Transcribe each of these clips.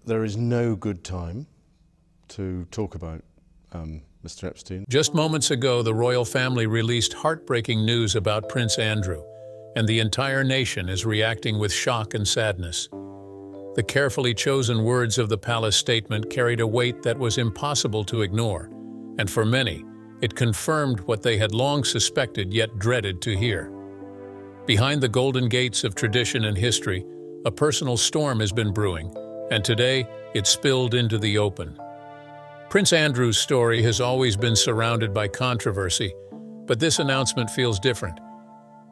there is no good time to talk about Mr. Epstein. Just moments ago, the royal family released heartbreaking news about Prince Andrew, and the entire nation is reacting with shock and sadness. The carefully chosen words of the palace statement carried a weight that was impossible to ignore, and for many, it confirmed what they had long suspected yet dreaded to hear. Behind the golden gates of tradition and history, a personal storm has been brewing, and today it spilled into the open. Prince Andrew's story has always been surrounded by controversy, but this announcement feels different.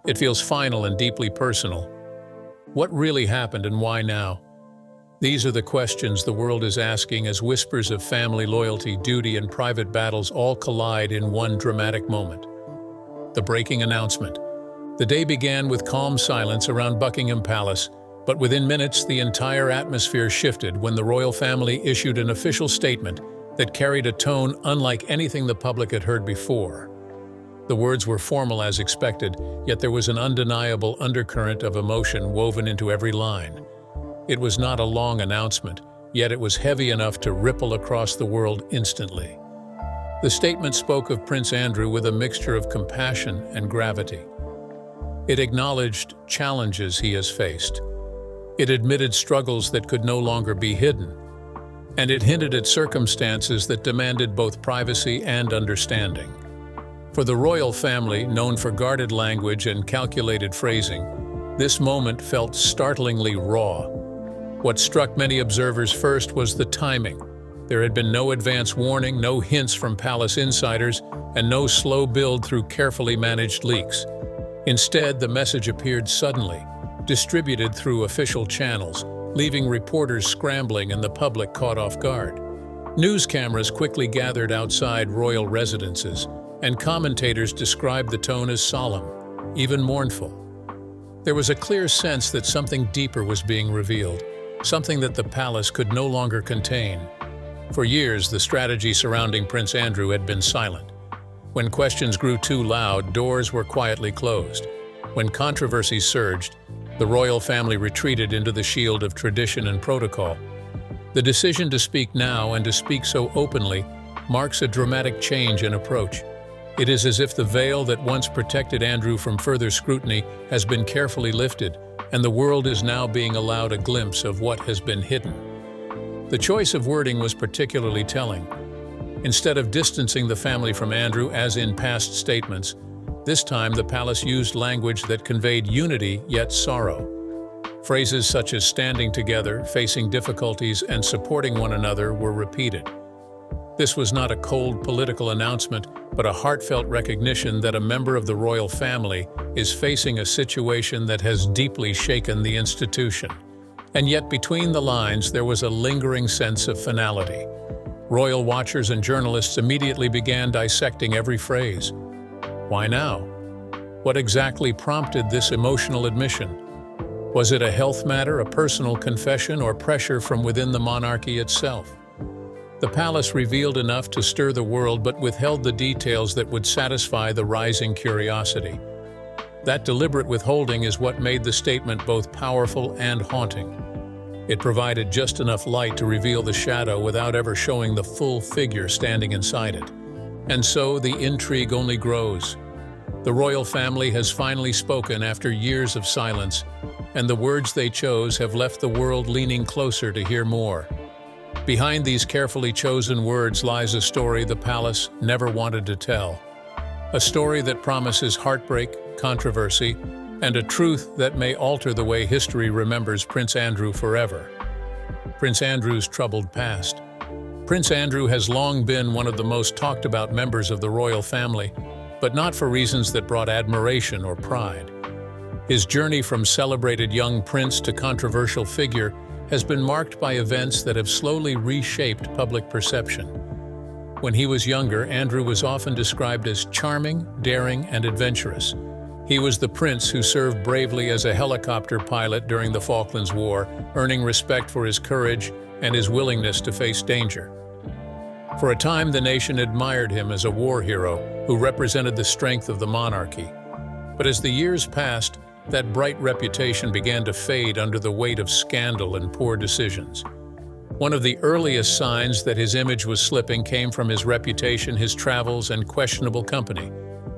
It feels final and deeply personal. What really happened and why now? These are the questions the world is asking as whispers of family loyalty, duty, and private battles all collide in one dramatic moment. The breaking announcement. The day began with calm silence around Buckingham Palace, but within minutes the entire atmosphere shifted when the royal family issued an official statement that carried a tone unlike anything the public had heard before. The words were formal as expected, yet there was an undeniable undercurrent of emotion woven into every line. It was not a long announcement, yet it was heavy enough to ripple across the world instantly. The statement spoke of Prince Andrew with a mixture of compassion and gravity. It acknowledged challenges he has faced. It admitted struggles that could no longer be hidden. And it hinted at circumstances that demanded both privacy and understanding. For the royal family, known for guarded language and calculated phrasing, this moment felt startlingly raw. What struck many observers first was the timing. There had been no advance warning, no hints from palace insiders, and no slow build through carefully managed leaks. Instead, the message appeared suddenly, distributed through official channels, leaving reporters scrambling and the public caught off guard. News cameras quickly gathered outside royal residences, and commentators described the tone as solemn, even mournful. There was a clear sense that something deeper was being revealed, something that the palace could no longer contain. For years, the strategy surrounding Prince Andrew had been silent. When questions grew too loud, doors were quietly closed. When controversies surged, the royal family retreated into the shield of tradition and protocol. The decision to speak now and to speak so openly marks a dramatic change in approach. It is as if the veil that once protected Andrew from further scrutiny has been carefully lifted, and the world is now being allowed a glimpse of what has been hidden. The choice of wording was particularly telling. Instead of distancing the family from Andrew as in past statements, this time the palace used language that conveyed unity yet sorrow. Phrases such as standing together, facing difficulties, and supporting one another were repeated. This was not a cold political announcement, but a heartfelt recognition that a member of the royal family is facing a situation that has deeply shaken the institution. And yet between the lines there was a lingering sense of finality. Royal watchers and journalists immediately began dissecting every phrase. Why now? What exactly prompted this emotional admission? Was it a health matter, a personal confession, or pressure from within the monarchy itself? The palace revealed enough to stir the world but withheld the details that would satisfy the rising curiosity. That deliberate withholding is what made the statement both powerful and haunting. It provided just enough light to reveal the shadow without ever showing the full figure standing inside it. And so the intrigue only grows. The royal family has finally spoken after years of silence, and the words they chose have left the world leaning closer to hear more. Behind these carefully chosen words lies a story the palace never wanted to tell. A story that promises heartbreak, controversy, and a truth that may alter the way history remembers Prince Andrew forever. Prince Andrew's troubled past. Prince Andrew has long been one of the most talked about members of the royal family, but not for reasons that brought admiration or pride. His journey from celebrated young prince to controversial figure has been marked by events that have slowly reshaped public perception. When he was younger, Andrew was often described as charming, daring, and adventurous. He was the prince who served bravely as a helicopter pilot during the Falklands War, earning respect for his courage and his willingness to face danger. For a time, the nation admired him as a war hero who represented the strength of the monarchy. But as the years passed, that bright reputation began to fade under the weight of scandal and poor decisions. One of the earliest signs that his image was slipping came from his reputation, his travels, and questionable company.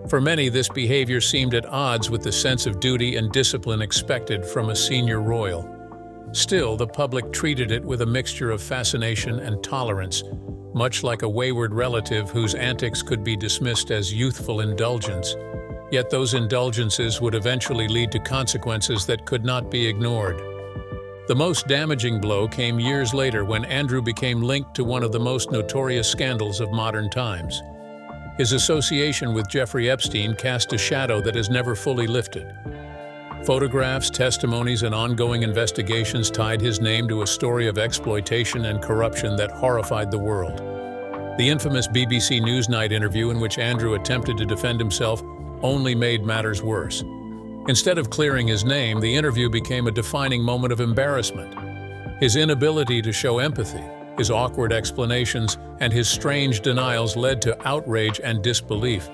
For many, this behavior seemed at odds with the sense of duty and discipline expected from a senior royal. Still, the public treated it with a mixture of fascination and tolerance, much like a wayward relative whose antics could be dismissed as youthful indulgence. Yet those indulgences would eventually lead to consequences that could not be ignored. The most damaging blow came years later when Andrew became linked to one of the most notorious scandals of modern times. His association with Jeffrey Epstein cast a shadow that has never fully lifted. Photographs, testimonies, and ongoing investigations tied his name to a story of exploitation and corruption that horrified the world. The infamous BBC Newsnight interview in which Andrew attempted to defend himself only made matters worse. Instead of clearing his name, the interview became a defining moment of embarrassment. His inability to show empathy, his awkward explanations, and his strange denials led to outrage and disbelief.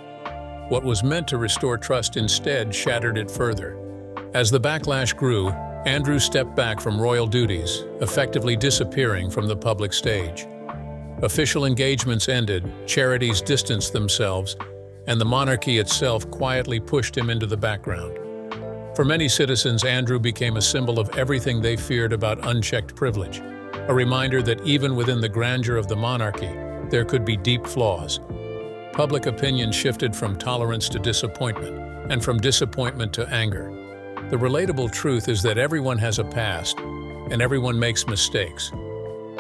What was meant to restore trust instead shattered it further. As the backlash grew, Andrew stepped back from royal duties, effectively disappearing from the public stage. Official engagements ended, charities distanced themselves, and the monarchy itself quietly pushed him into the background. For many citizens, Andrew became a symbol of everything they feared about unchecked privilege, a reminder that even within the grandeur of the monarchy, there could be deep flaws. Public opinion shifted from tolerance to disappointment, and from disappointment to anger. The relatable truth is that everyone has a past, and everyone makes mistakes.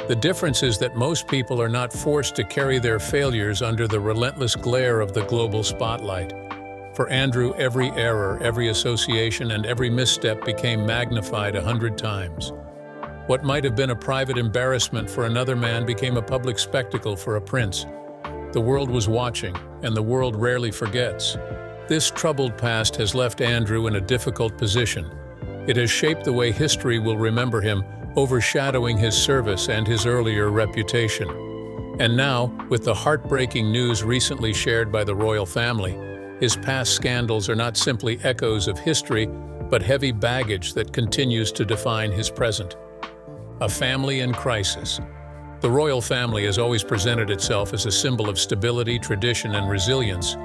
The difference is that most people are not forced to carry their failures under the relentless glare of the global spotlight. For Andrew, every error, every association, and every misstep became magnified 100 times. What might have been a private embarrassment for another man became a public spectacle for a prince. The world was watching, and the world rarely forgets. This troubled past has left Andrew in a difficult position. It has shaped the way history will remember him, overshadowing his service and his earlier reputation. And now, with the heartbreaking news recently shared by the royal family, his past scandals are not simply echoes of history, but heavy baggage that continues to define his present. A family in crisis. The royal family has always presented itself as a symbol of stability, tradition, and resilience.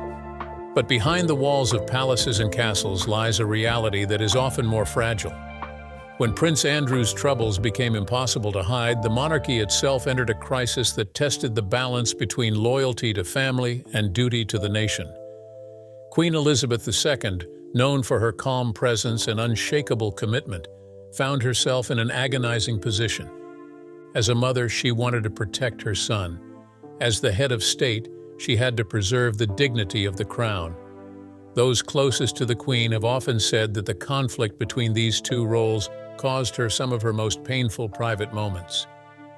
But behind the walls of palaces and castles lies a reality that is often more fragile. When Prince Andrew's troubles became impossible to hide, the monarchy itself entered a crisis that tested the balance between loyalty to family and duty to the nation. Queen Elizabeth II, known for her calm presence and unshakable commitment, found herself in an agonizing position. As a mother, she wanted to protect her son. As the head of state, she had to preserve the dignity of the crown. Those closest to the Queen have often said that the conflict between these two roles caused her some of her most painful private moments.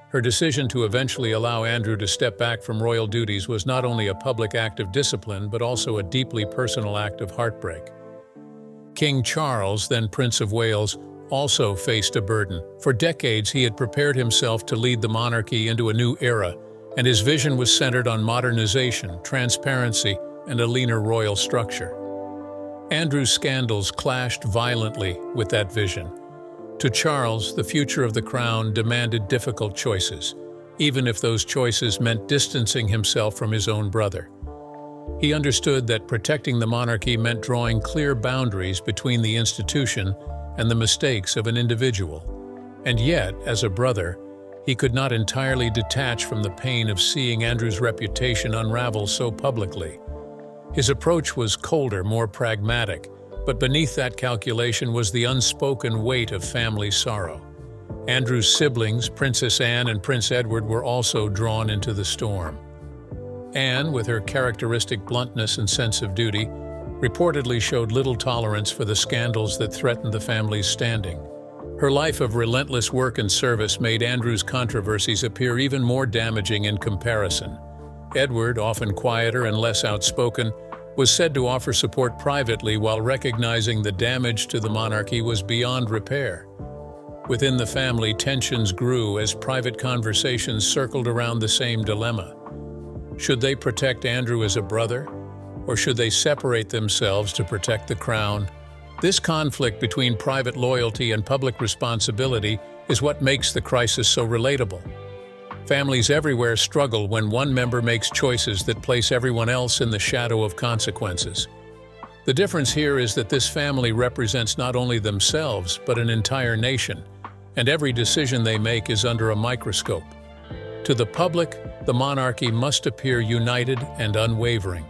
Her decision to eventually allow Andrew to step back from royal duties was not only a public act of discipline, but also a deeply personal act of heartbreak. King Charles, then Prince of Wales, also faced a burden. For decades, he had prepared himself to lead the monarchy into a new era, and his vision was centered on modernization, transparency, and a leaner royal structure. Andrew's scandals clashed violently with that vision. To Charles, the future of the crown demanded difficult choices, even if those choices meant distancing himself from his own brother. He understood that protecting the monarchy meant drawing clear boundaries between the institution and the mistakes of an individual. And yet, as a brother, he could not entirely detach from the pain of seeing Andrew's reputation unravel so publicly. His approach was colder, more pragmatic, but beneath that calculation was the unspoken weight of family sorrow. Andrew's siblings, Princess Anne and Prince Edward, were also drawn into the storm. Anne, with her characteristic bluntness and sense of duty, reportedly showed little tolerance for the scandals that threatened the family's standing. Her life of relentless work and service made Andrew's controversies appear even more damaging in comparison. Edward, often quieter and less outspoken, was said to offer support privately while recognizing the damage to the monarchy was beyond repair. Within the family, tensions grew as private conversations circled around the same dilemma. Should they protect Andrew as a brother, or should they separate themselves to protect the crown? This conflict between private loyalty and public responsibility is what makes the crisis so relatable. Families everywhere struggle when one member makes choices that place everyone else in the shadow of consequences. The difference here is that this family represents not only themselves, but an entire nation, and every decision they make is under a microscope. To the public, the monarchy must appear united and unwavering.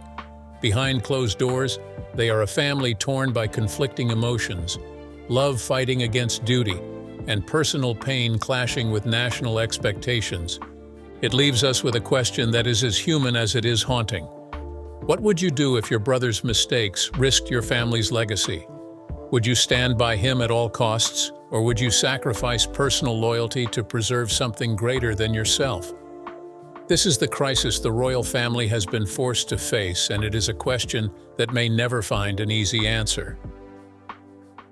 Behind closed doors, they are a family torn by conflicting emotions, love fighting against duty, and personal pain clashing with national expectations. It leaves us with a question that is as human as it is haunting. What would you do if your brother's mistakes risked your family's legacy? Would you stand by him at all costs, or would you sacrifice personal loyalty to preserve something greater than yourself? This is the crisis the royal family has been forced to face, and it is a question that may never find an easy answer.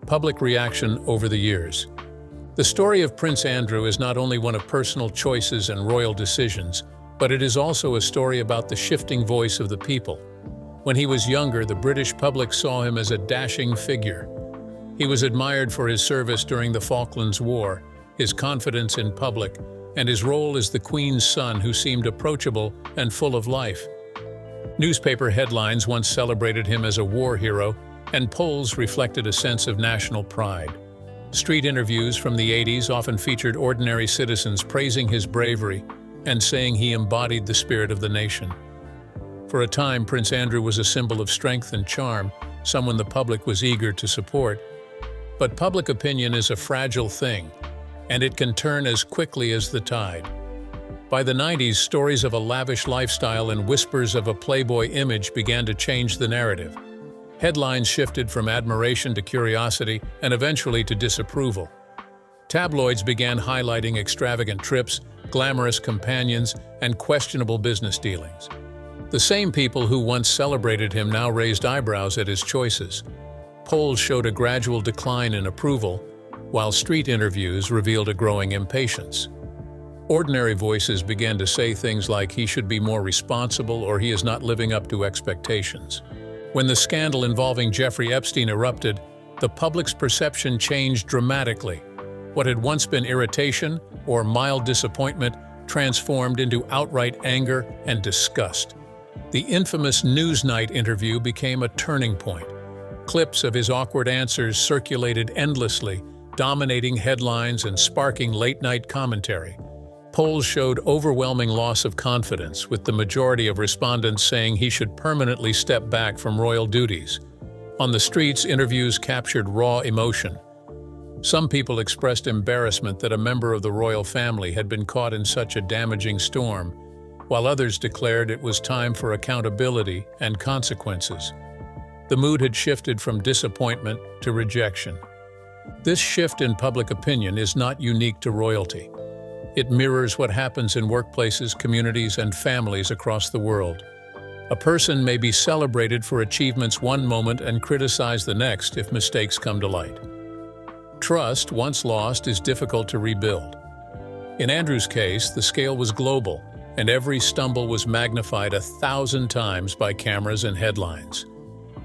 Public reaction over the years. The story of Prince Andrew is not only one of personal choices and royal decisions, but it is also a story about the shifting voice of the people. When he was younger, the British public saw him as a dashing figure. He was admired for his service during the Falklands War, his confidence in public, and his role as the Queen's son who seemed approachable and full of life. Newspaper headlines once celebrated him as a war hero, and polls reflected a sense of national pride. Street interviews from the 80s often featured ordinary citizens praising his bravery and saying he embodied the spirit of the nation. For a time, Prince Andrew was a symbol of strength and charm, someone the public was eager to support. But public opinion is a fragile thing, and it can turn as quickly as the tide. By the 90s, stories of a lavish lifestyle and whispers of a playboy image began to change the narrative. Headlines shifted from admiration to curiosity and eventually to disapproval. Tabloids began highlighting extravagant trips, glamorous companions, and questionable business dealings. The same people who once celebrated him now raised eyebrows at his choices. Polls showed a gradual decline in approval, while street interviews revealed a growing impatience. Ordinary voices began to say things like he should be more responsible or he is not living up to expectations. When the scandal involving Jeffrey Epstein erupted, the public's perception changed dramatically. What had once been irritation or mild disappointment transformed into outright anger and disgust. The infamous Newsnight interview became a turning point. Clips of his awkward answers circulated endlessly, dominating headlines and sparking late-night commentary. Polls showed overwhelming loss of confidence, with the majority of respondents saying he should permanently step back from royal duties. On the streets, interviews captured raw emotion. Some people expressed embarrassment that a member of the royal family had been caught in such a damaging storm, while others declared it was time for accountability and consequences. The mood had shifted from disappointment to rejection. This shift in public opinion is not unique to royalty. It mirrors what happens in workplaces, communities, and families across the world. A person may be celebrated for achievements one moment and criticized the next if mistakes come to light. Trust, once lost, is difficult to rebuild. In Andrew's case, the scale was global, and every stumble was magnified 1,000 times by cameras and headlines.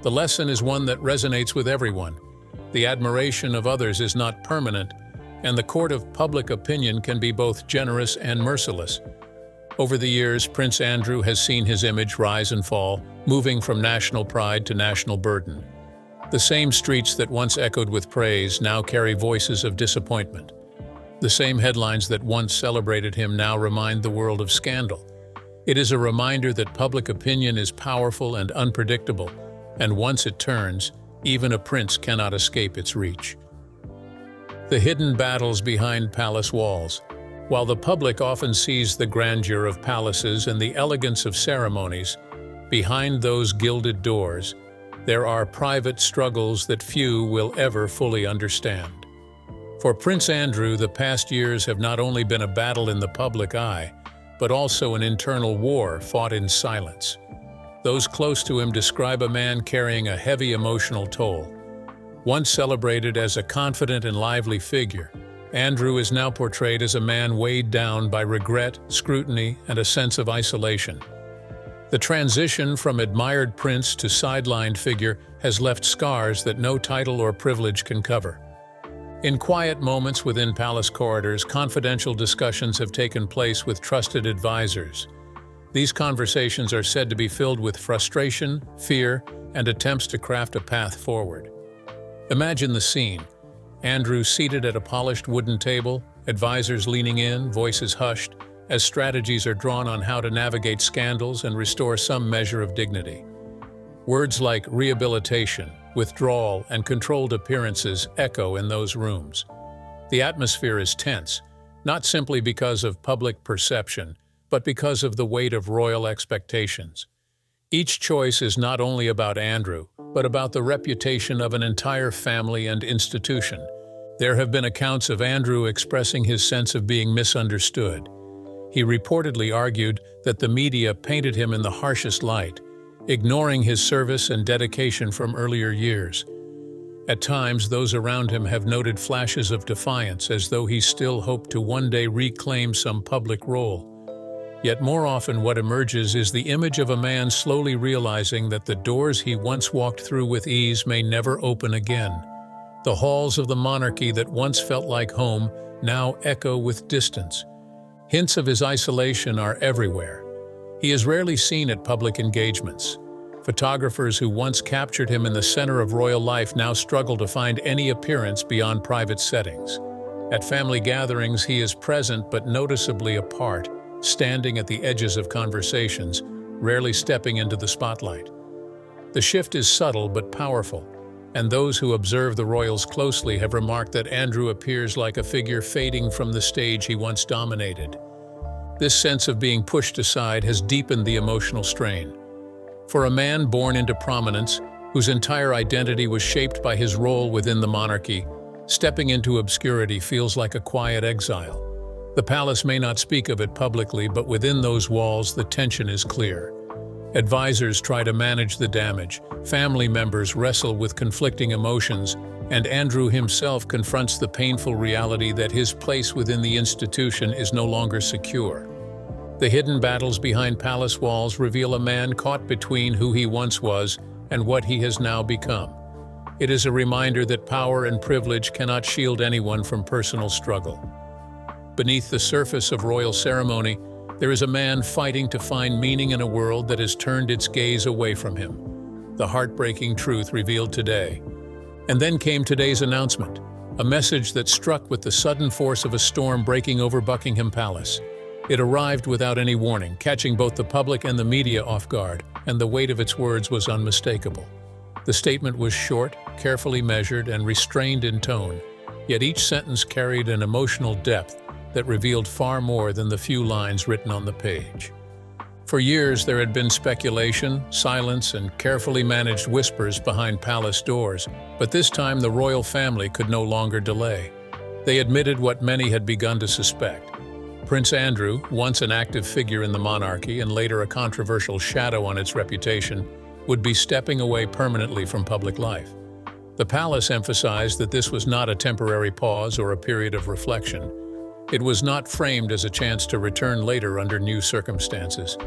The lesson is one that resonates with everyone. The admiration of others is not permanent, and the court of public opinion can be both generous and merciless. Over the years, Prince Andrew has seen his image rise and fall, moving from national pride to national burden. The same streets that once echoed with praise now carry voices of disappointment. The same headlines that once celebrated him now remind the world of scandal. It is a reminder that public opinion is powerful and unpredictable, and once it turns, even a prince cannot escape its reach. The hidden battles behind palace walls. While the public often sees the grandeur of palaces and the elegance of ceremonies, behind those gilded doors, there are private struggles that few will ever fully understand. For Prince Andrew, the past years have not only been a battle in the public eye, but also an internal war fought in silence. Those close to him describe a man carrying a heavy emotional toll. Once celebrated as a confident and lively figure, Andrew is now portrayed as a man weighed down by regret, scrutiny, and a sense of isolation. The transition from admired prince to sidelined figure has left scars that no title or privilege can cover. In quiet moments within palace corridors, confidential discussions have taken place with trusted advisors. These conversations are said to be filled with frustration, fear, and attempts to craft a path forward. Imagine the scene. Andrew seated at a polished wooden table, advisors leaning in, voices hushed, as strategies are drawn on how to navigate scandals and restore some measure of dignity. Words like rehabilitation, withdrawal, and controlled appearances echo in those rooms. The atmosphere is tense, not simply because of public perception, but because of the weight of royal expectations. Each choice is not only about Andrew, but about the reputation of an entire family and institution. There have been accounts of Andrew expressing his sense of being misunderstood. He reportedly argued that the media painted him in the harshest light, ignoring his service and dedication from earlier years. At times, those around him have noted flashes of defiance, as though he still hoped to one day reclaim some public role. Yet more often what emerges is the image of a man slowly realizing that the doors he once walked through with ease may never open again. The halls of the monarchy that once felt like home now echo with distance. Hints of his isolation are everywhere. He is rarely seen at public engagements. Photographers who once captured him in the center of royal life now struggle to find any appearance beyond private settings. At family gatherings, he is present but noticeably apart, standing at the edges of conversations, rarely stepping into the spotlight. The shift is subtle but powerful, and those who observe the royals closely have remarked that Andrew appears like a figure fading from the stage he once dominated. This sense of being pushed aside has deepened the emotional strain. For a man born into prominence, whose entire identity was shaped by his role within the monarchy, stepping into obscurity feels like a quiet exile. The palace may not speak of it publicly, but within those walls the tension is clear. Advisors try to manage the damage, family members wrestle with conflicting emotions, and Andrew himself confronts the painful reality that his place within the institution is no longer secure. The hidden battles behind palace walls reveal a man caught between who he once was and what he has now become. It is a reminder that power and privilege cannot shield anyone from personal struggle. Beneath the surface of royal ceremony, there is a man fighting to find meaning in a world that has turned its gaze away from him. The heartbreaking truth revealed today. And then came today's announcement, a message that struck with the sudden force of a storm breaking over Buckingham Palace. It arrived without any warning, catching both the public and the media off guard, and the weight of its words was unmistakable. The statement was short, carefully measured, and restrained in tone, yet each sentence carried an emotional depth that revealed far more than the few lines written on the page. For years, there had been speculation, silence, and carefully managed whispers behind palace doors, but this time the royal family could no longer delay. They admitted what many had begun to suspect. Prince Andrew, once an active figure in the monarchy and later a controversial shadow on its reputation, would be stepping away permanently from public life. The palace emphasized that this was not a temporary pause or a period of reflection. It was not framed as a chance to return later under new circumstances.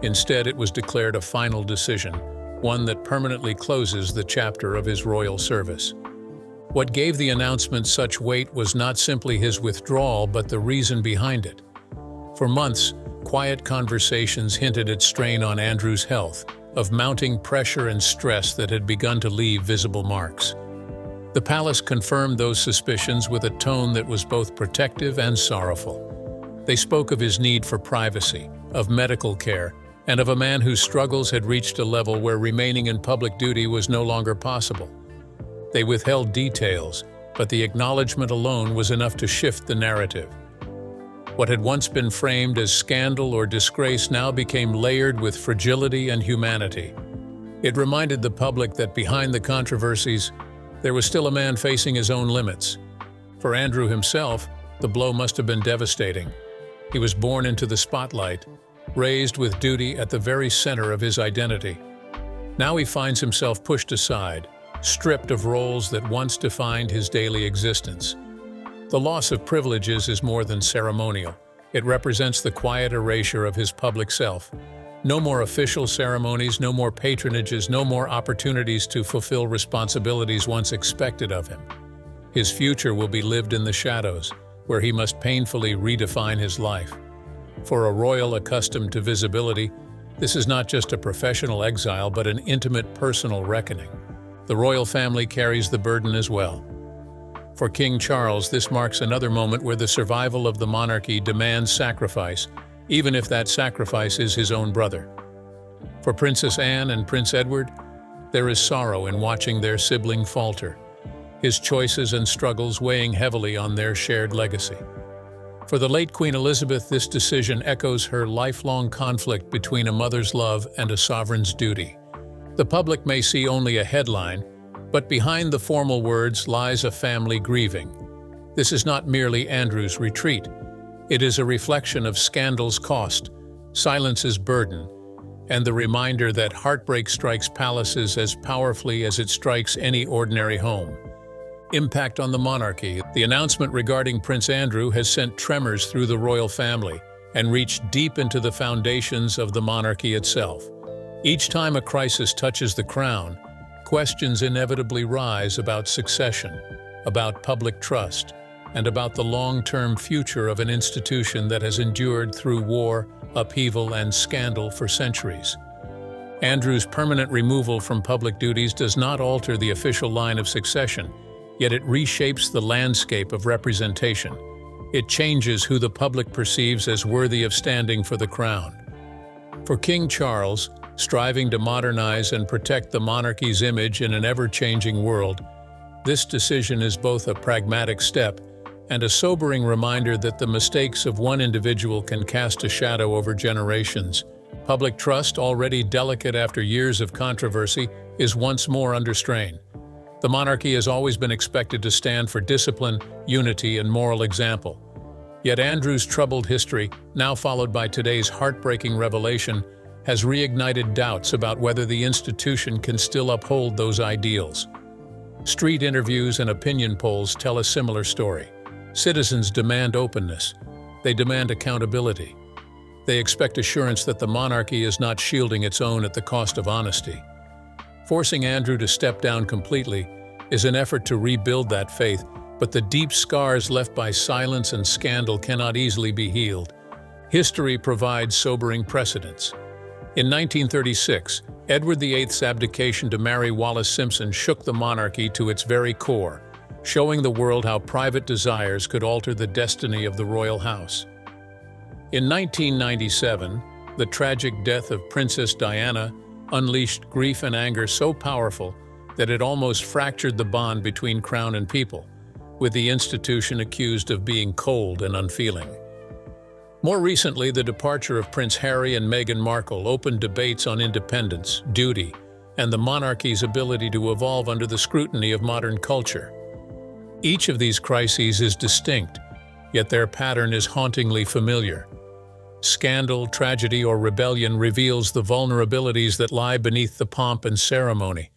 Instead, it was declared a final decision, one that permanently closes the chapter of his royal service. What gave the announcement such weight was not simply his withdrawal, but the reason behind it. For months, quiet conversations hinted at strain on Andrew's health, of mounting pressure and stress that had begun to leave visible marks. The palace confirmed those suspicions with a tone that was both protective and sorrowful. They spoke of his need for privacy, of medical care, and of a man whose struggles had reached a level where remaining in public duty was no longer possible. They withheld details, but the acknowledgement alone was enough to shift the narrative. What had once been framed as scandal or disgrace now became layered with fragility and humanity. It reminded the public that behind the controversies, there was still a man facing his own limits. For Andrew himself, the blow must have been devastating. He was born into the spotlight, raised with duty at the very center of his identity. Now he finds himself pushed aside, stripped of roles that once defined his daily existence. The loss of privileges is more than ceremonial. It represents the quiet erasure of his public self. No more official ceremonies, no more patronages, no more opportunities to fulfill responsibilities once expected of him. His future will be lived in the shadows, where he must painfully redefine his life. For a royal accustomed to visibility, this is not just a professional exile but an intimate personal reckoning. The royal family carries the burden as well. For King Charles, this marks another moment where the survival of the monarchy demands sacrifice, even if that sacrifice is his own brother. For Princess Anne and Prince Edward, there is sorrow in watching their sibling falter, his choices and struggles weighing heavily on their shared legacy. For the late Queen Elizabeth, this decision echoes her lifelong conflict between a mother's love and a sovereign's duty. The public may see only a headline, but behind the formal words lies a family grieving. This is not merely Andrew's retreat. It is a reflection of scandal's cost, silence's burden, and the reminder that heartbreak strikes palaces as powerfully as it strikes any ordinary home. Impact on the monarchy. The announcement regarding Prince Andrew has sent tremors through the royal family and reached deep into the foundations of the monarchy itself. Each time a crisis touches the crown, questions inevitably rise about succession, about public trust, and about the long-term future of an institution that has endured through war, upheaval, and scandal for centuries. Andrew's permanent removal from public duties does not alter the official line of succession, yet it reshapes the landscape of representation. It changes who the public perceives as worthy of standing for the crown. For King Charles, striving to modernize and protect the monarchy's image in an ever-changing world, this decision is both a pragmatic step and a sobering reminder that the mistakes of one individual can cast a shadow over generations. Public trust, already delicate after years of controversy, is once more under strain. The monarchy has always been expected to stand for discipline, unity, and moral example. Yet Andrew's troubled history, now followed by today's heartbreaking revelation, has reignited doubts about whether the institution can still uphold those ideals. Street interviews and opinion polls tell a similar story. Citizens demand openness. They demand accountability. They expect assurance that the monarchy is not shielding its own at the cost of honesty. Forcing Andrew to step down completely is an effort to rebuild that faith, but the deep scars left by silence and scandal cannot easily be healed. History provides sobering precedents. In 1936, Edward VIII's abdication to marry Wallis Simpson shook the monarchy to its very core, showing the world how private desires could alter the destiny of the royal house. In 1997, the tragic death of Princess Diana unleashed grief and anger so powerful that it almost fractured the bond between crown and people, with the institution accused of being cold and unfeeling. More recently, the departure of Prince Harry and Meghan Markle opened debates on independence, duty, and the monarchy's ability to evolve under the scrutiny of modern culture. Each of these crises is distinct, yet their pattern is hauntingly familiar. Scandal, tragedy, or rebellion reveals the vulnerabilities that lie beneath the pomp and ceremony.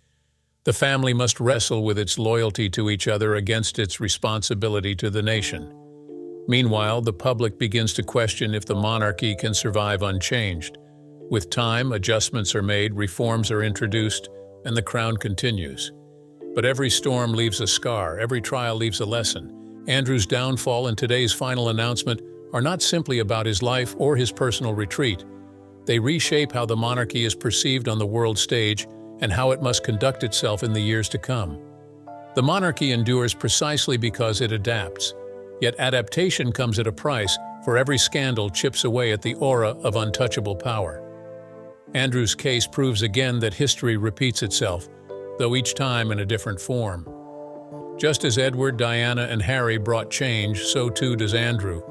The family must wrestle with its loyalty to each other against its responsibility to the nation. Meanwhile, the public begins to question if the monarchy can survive unchanged. With time, adjustments are made, reforms are introduced, and the crown continues. But every storm leaves a scar, every trial leaves a lesson. Andrew's downfall and today's final announcement are not simply about his life or his personal retreat. They reshape how the monarchy is perceived on the world stage and how it must conduct itself in the years to come. The monarchy endures precisely because it adapts. Yet adaptation comes at a price, for every scandal chips away at the aura of untouchable power. Andrew's case proves again that history repeats itself, though each time in a different form. Just as Edward, Diana, and Harry brought change, so too does Andrew.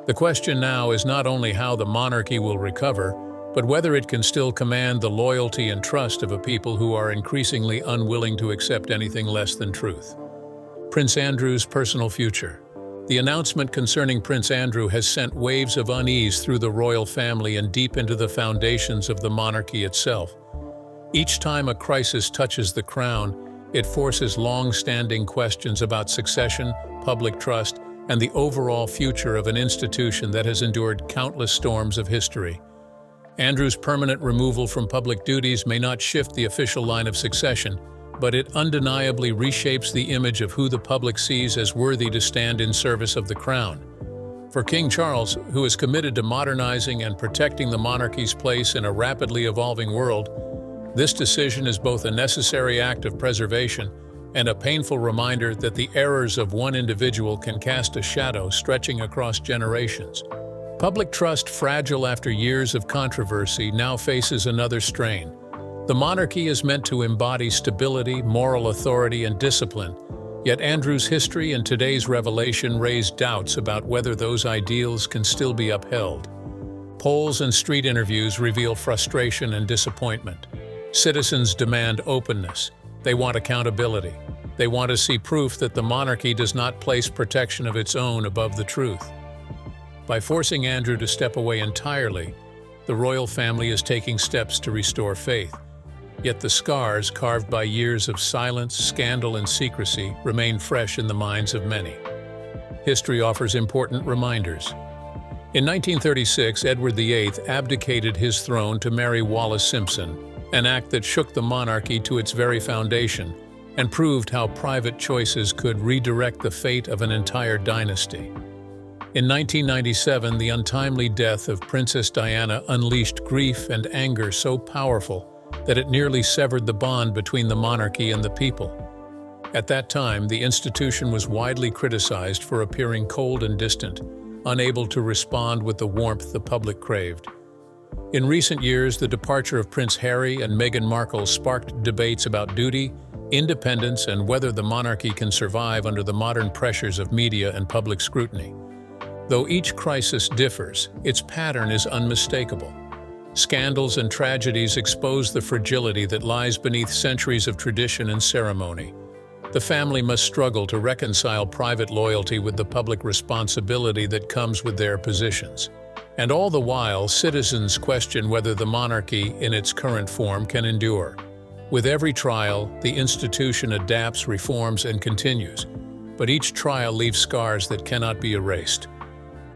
The question now is not only how the monarchy will recover, but whether it can still command the loyalty and trust of a people who are increasingly unwilling to accept anything less than truth. Prince Andrew's personal future. The announcement concerning Prince Andrew has sent waves of unease through the royal family and deep into the foundations of the monarchy itself. Each time a crisis touches the crown, it forces long-standing questions about succession, public trust, and the overall future of an institution that has endured countless storms of history. Andrew's permanent removal from public duties may not shift the official line of succession, but it undeniably reshapes the image of who the public sees as worthy to stand in service of the crown. For King Charles, who is committed to modernizing and protecting the monarchy's place in a rapidly evolving world, this decision is both a necessary act of preservation and a painful reminder that the errors of one individual can cast a shadow stretching across generations. Public trust, fragile after years of controversy, now faces another strain. The monarchy is meant to embody stability, moral authority, and discipline, yet Andrew's history and today's revelation raise doubts about whether those ideals can still be upheld. Polls and street interviews reveal frustration and disappointment. Citizens demand openness. They want accountability. They want to see proof that the monarchy does not place protection of its own above the truth. By forcing Andrew to step away entirely, the royal family is taking steps to restore faith. Yet the scars carved by years of silence, scandal, and secrecy remain fresh in the minds of many. History offers important reminders. In 1936, Edward VIII abdicated his throne to marry Wallis Simpson, an act that shook the monarchy to its very foundation and proved how private choices could redirect the fate of an entire dynasty. In 1997, the untimely death of Princess Diana unleashed grief and anger so powerful that it nearly severed the bond between the monarchy and the people. At that time, the institution was widely criticized for appearing cold and distant, unable to respond with the warmth the public craved. In recent years, the departure of Prince Harry and Meghan Markle sparked debates about duty, independence, and whether the monarchy can survive under the modern pressures of media and public scrutiny. Though each crisis differs, its pattern is unmistakable. Scandals and tragedies expose the fragility that lies beneath centuries of tradition and ceremony. The family must struggle to reconcile private loyalty with the public responsibility that comes with their positions. And all the while, citizens question whether the monarchy, in its current form, can endure. With every trial, the institution adapts, reforms, and continues. But each trial leaves scars that cannot be erased.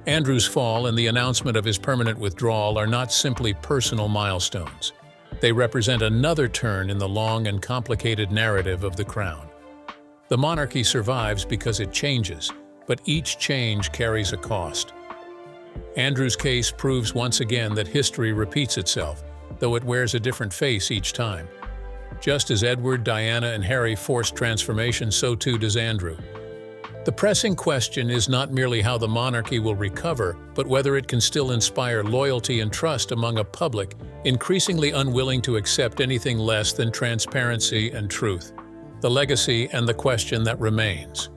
Andrew's fall and the announcement of his permanent withdrawal are not simply personal milestones. They represent another turn in the long and complicated narrative of the crown. The monarchy survives because it changes, but each change carries a cost. Andrew's case proves once again that history repeats itself, though it wears a different face each time. Just as Edward, Diana, and Harry forced transformation, so too does Andrew. The pressing question is not merely how the monarchy will recover, but whether it can still inspire loyalty and trust among a public increasingly unwilling to accept anything less than transparency and truth. The legacy and the question that remains.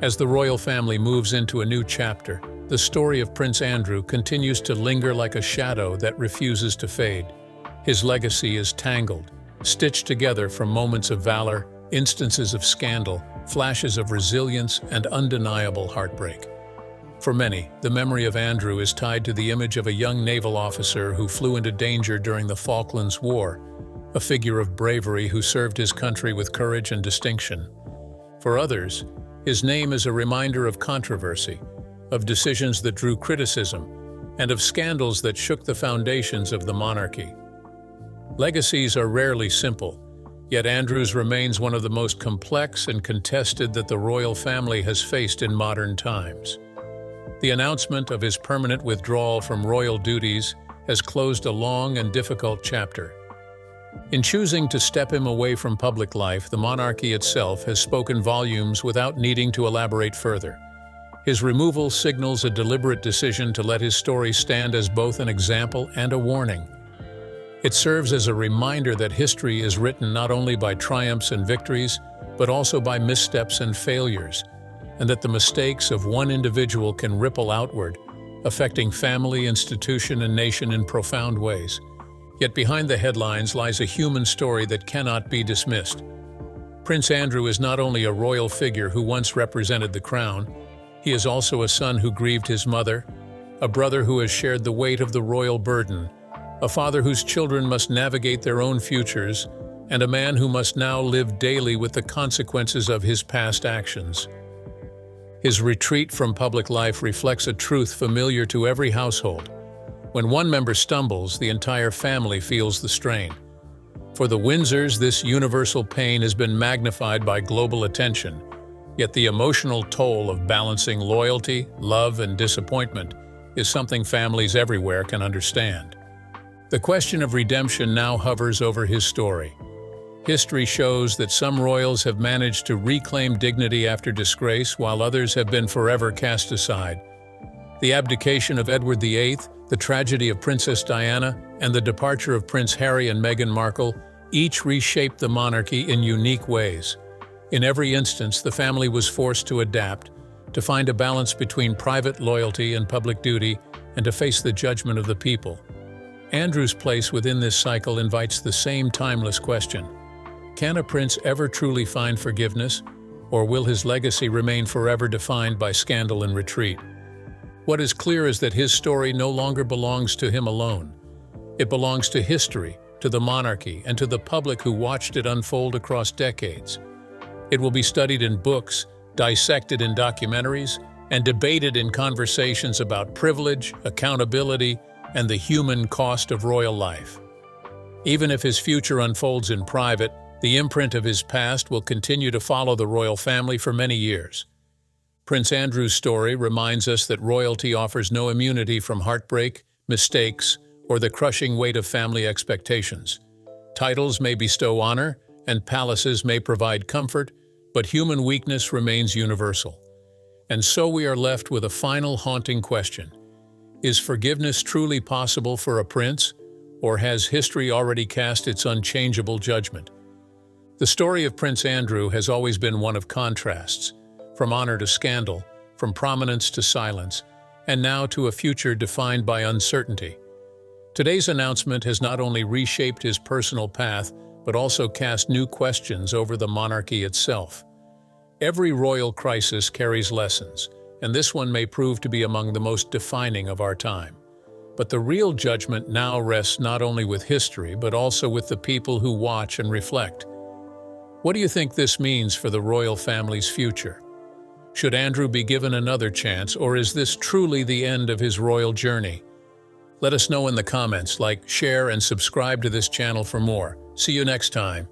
As the royal family moves into a new chapter, the story of Prince Andrew continues to linger like a shadow that refuses to fade. His legacy is tangled, stitched together from moments of valor, instances of scandal, flashes of resilience, and undeniable heartbreak. For many, the memory of Andrew is tied to the image of a young naval officer who flew into danger during the Falklands War, a figure of bravery who served his country with courage and distinction. For others, his name is a reminder of controversy, of decisions that drew criticism, and of scandals that shook the foundations of the monarchy. Legacies are rarely simple, yet Andrew's remains one of the most complex and contested that the royal family has faced in modern times. The announcement of his permanent withdrawal from royal duties has closed a long and difficult chapter. In choosing to step him away from public life, the monarchy itself has spoken volumes without needing to elaborate further. His removal signals a deliberate decision to let his story stand as both an example and a warning. It serves as a reminder that history is written not only by triumphs and victories, but also by missteps and failures, and that the mistakes of one individual can ripple outward, affecting family, institution, and nation in profound ways. Yet behind the headlines lies a human story that cannot be dismissed. Prince Andrew is not only a royal figure who once represented the crown, he is also a son who grieved his mother, a brother who has shared the weight of the royal burden, a father whose children must navigate their own futures, and a man who must now live daily with the consequences of his past actions. His retreat from public life reflects a truth familiar to every household. When one member stumbles, the entire family feels the strain. For the Windsors, this universal pain has been magnified by global attention, yet the emotional toll of balancing loyalty, love, and disappointment is something families everywhere can understand. The question of redemption now hovers over his story. History shows that some royals have managed to reclaim dignity after disgrace, while others have been forever cast aside. The abdication of Edward VIII, the tragedy of Princess Diana, and the departure of Prince Harry and Meghan Markle each reshaped the monarchy in unique ways. In every instance, the family was forced to adapt, to find a balance between private loyalty and public duty, and to face the judgment of the people. Andrew's place within this cycle invites the same timeless question. Can a prince ever truly find forgiveness, or will his legacy remain forever defined by scandal and retreat? What is clear is that his story no longer belongs to him alone. It belongs to history, to the monarchy, and to the public who watched it unfold across decades. It will be studied in books, dissected in documentaries, and debated in conversations about privilege, accountability, and the human cost of royal life. Even if his future unfolds in private, the imprint of his past will continue to follow the royal family for many years. Prince Andrew's story reminds us that royalty offers no immunity from heartbreak, mistakes, or the crushing weight of family expectations. Titles may bestow honor, and palaces may provide comfort, but human weakness remains universal. And so we are left with a final haunting question. Is forgiveness truly possible for a prince, or has history already cast its unchangeable judgment? The story of Prince Andrew has always been one of contrasts, from honor to scandal, from prominence to silence, and now to a future defined by uncertainty. Today's announcement has not only reshaped his personal path, but also cast new questions over the monarchy itself. Every royal crisis carries lessons, and this one may prove to be among the most defining of our time. But the real judgment now rests not only with history, but also with the people who watch and reflect. What do you think this means for the royal family's future? Should Andrew be given another chance, or is this truly the end of his royal journey? Let us know in the comments. Like, share, and subscribe to this channel for more. See you next time.